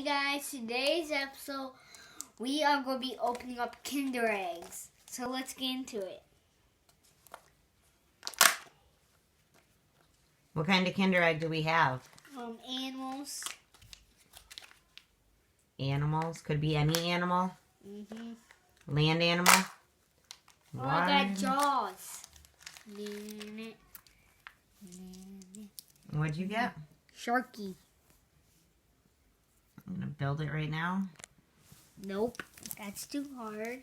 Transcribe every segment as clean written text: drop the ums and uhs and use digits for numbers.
guys, today's episode we are going to be opening up Kinder eggs. So let's get into it. What kind of Kinder Egg do we have? Animals. Animals? Could be any animal? Land animal? Oh, I got Jaws. What'd you get? Sharky. I'm going to build it right now. Nope, that's too hard.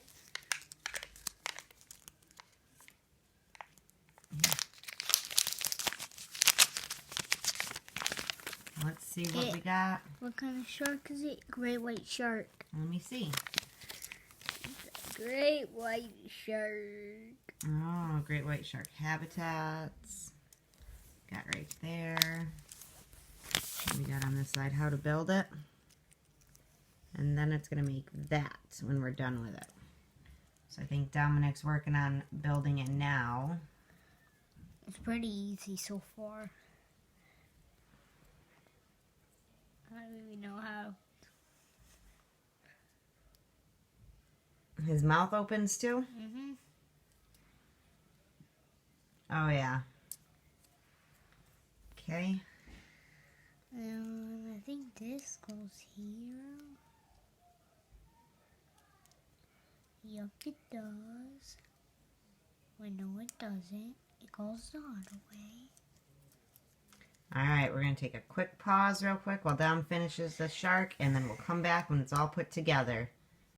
Let's see what we got. What kind of shark is it? Great white shark. Let me see. Great white shark. Oh, great white shark habitats. Got right there. We got on this side how to build it. And then it's going to make that when we're done with it. So I think Dominic's working on building it now. It's pretty easy so far. I don't even know how. His mouth opens too? Oh, yeah. Okay. I think this goes here. Yup, it does. Wait, no, it doesn't. It goes the other way. Alright, we're going to take a quick pause real quick while Dom finishes the shark, and then we'll come back when it's all put together.